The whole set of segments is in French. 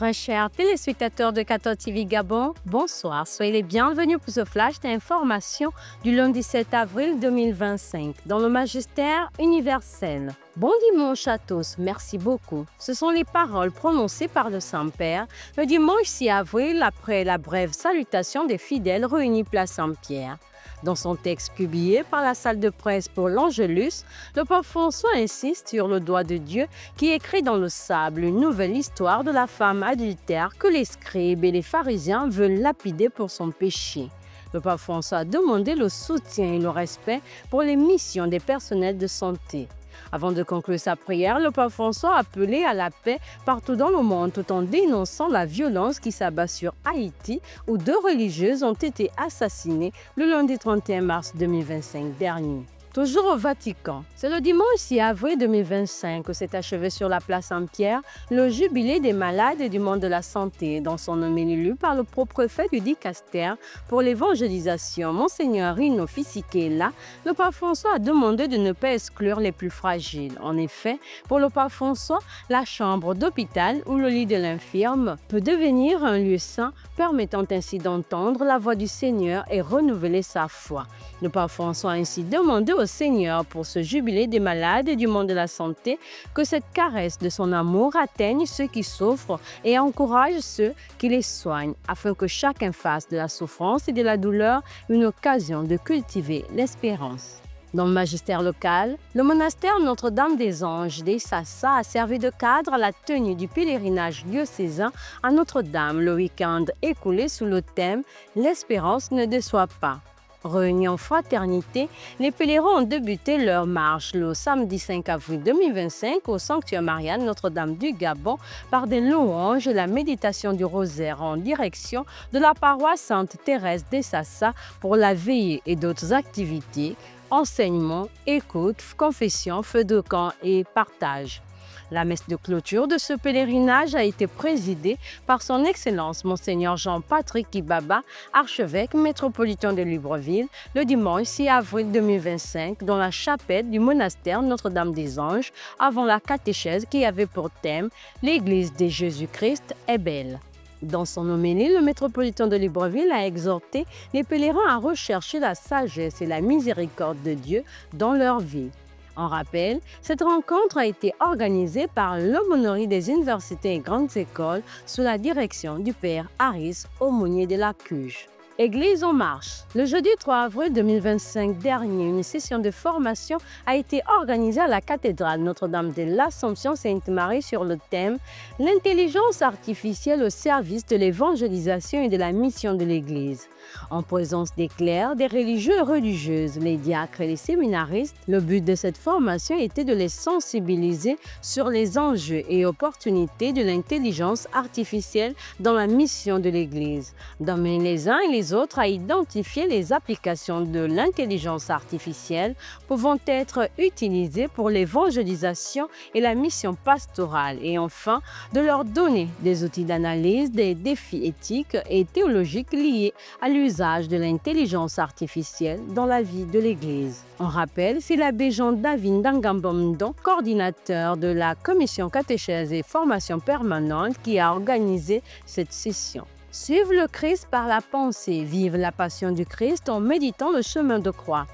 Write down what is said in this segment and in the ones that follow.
Très chers téléspectateurs de 14 TV Gabon, bonsoir. Soyez les bienvenus pour ce flash d'information du lundi 7 avril 2025 dans le magistère universel. Bon dimanche à tous, merci beaucoup. Ce sont les paroles prononcées par le Saint-Père le dimanche 6 avril après la brève salutation des fidèles réunis place Saint-Pierre. Dans son texte publié par la salle de presse pour l'Angélus, le pape François insiste sur le doigt de Dieu qui écrit dans le sable une nouvelle histoire de la femme adultère que les scribes et les pharisiens veulent lapider pour son péché. Le pape François a demandé le soutien et le respect pour les missions des personnels de santé. Avant de conclure sa prière, le pape François a appelé à la paix partout dans le monde tout en dénonçant la violence qui s'abat sur Haïti où 2 religieuses ont été assassinées le lundi 31 mars 2025 dernier. Toujours au Vatican, c'est le dimanche 6 avril 2025 que s'est achevé sur la place Saint-Pierre le jubilé des malades et du monde de la santé. Dans son homélie lue par le propre-préfet du Dicaster pour l'évangélisation, Monseigneur Rino Fisichella, le pape François a demandé de ne pas exclure les plus fragiles. En effet, pour le pape François, la chambre d'hôpital ou le lit de l'infirme peut devenir un lieu saint, permettant ainsi d'entendre la voix du Seigneur et renouveler sa foi. Le pape François a ainsi demandé au Seigneur pour ce jubilé des malades et du monde de la santé que cette caresse de son amour atteigne ceux qui souffrent et encourage ceux qui les soignent afin que chacun fasse de la souffrance et de la douleur une occasion de cultiver l'espérance. Dans le magistère local, le monastère Notre-Dame des Anges d'Essassa a servi de cadre à la tenue du pèlerinage diocésain à Notre-Dame le week-end écoulé sous le thème « L'espérance ne déçoit pas ». Réunis en fraternité, les pèlerins ont débuté leur marche le samedi 5 avril 2025 au sanctuaire Marianne Notre-Dame du Gabon par des louanges et la méditation du rosaire en direction de la paroisse Sainte-Thérèse d'Essassa pour la veillée et d'autres activités, enseignement, écoute, confession, feu de camp et partage. La messe de clôture de ce pèlerinage a été présidée par son Excellence Monseigneur Jean-Patrick Kibaba, archevêque métropolitain de Libreville, le dimanche 6 avril 2025 dans la chapelle du monastère Notre-Dame des Anges, avant la catéchèse qui avait pour thème « L'Église de Jésus-Christ est belle ». Dans son homélie, le métropolitain de Libreville a exhorté les pèlerins à rechercher la sagesse et la miséricorde de Dieu dans leur vie. En rappel, cette rencontre a été organisée par l'aumônerie des universités et grandes écoles sous la direction du père Harris, aumônier de la Cuge. Église en marche. Le jeudi 3 avril 2025 dernier, une session de formation a été organisée à la cathédrale Notre-Dame de l'Assomption Sainte-Marie sur le thème « L'intelligence artificielle au service de l'évangélisation et de la mission de l'Église ». En présence des clercs, des religieux et religieuses, les diacres et les séminaristes, le but de cette formation était de les sensibiliser sur les enjeux et opportunités de l'intelligence artificielle dans la mission de l'Église, d'amener les uns et les autres à identifier les applications de l'intelligence artificielle pouvant être utilisées pour l'évangélisation et la mission pastorale et enfin de leur donner des outils d'analyse des défis éthiques et théologiques liés à l'usage de l'intelligence artificielle dans la vie de l'Église. En rappel, c'est l'abbé Jean-David Ndangambomdo, coordinateur de la commission catéchèse et formation permanente qui a organisé cette session. Suivre le Christ par la pensée, vivre la passion du Christ en méditant le chemin de croix.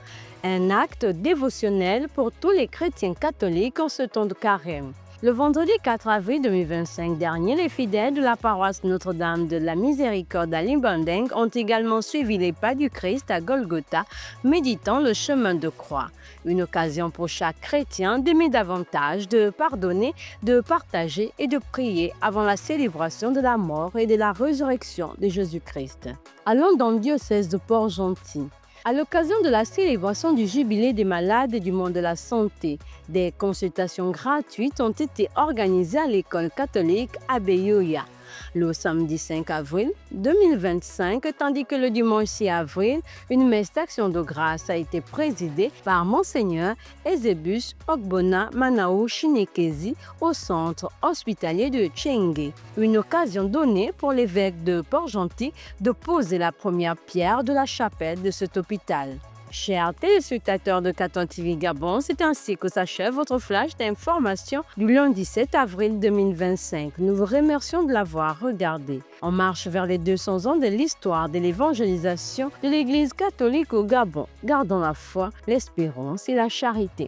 Un acte dévotionnel pour tous les chrétiens catholiques en ce temps de carême. Le vendredi 4 avril 2025 dernier, les fidèles de la paroisse Notre-Dame de la Miséricorde à Limbandeng ont également suivi les pas du Christ à Golgotha, méditant le chemin de croix. Une occasion pour chaque chrétien d'aimer davantage, de pardonner, de partager et de prier avant la célébration de la mort et de la résurrection de Jésus-Christ. Allons dans le diocèse de Port-Gentil. À l'occasion de la célébration du jubilé des malades et du monde de la santé, des consultations gratuites ont été organisées à l'école catholique Abbé Yoya le samedi 5 avril 2025, tandis que le dimanche 6 avril, une messe d'action de grâce a été présidée par Monseigneur Ezebus Ogbona Manao Chinekezi au centre hospitalier de Tchengue. Une occasion donnée pour l'évêque de Port-Gentil de poser la première pierre de la chapelle de cet hôpital. Chers téléspectateurs de Caton TV Gabon, c'est ainsi que s'achève votre flash d'information du lundi 7 avril 2025. Nous vous remercions de l'avoir regardé. On marche vers les 200 ans de l'histoire de l'évangélisation de l'Église catholique au Gabon. Gardons la foi, l'espérance et la charité.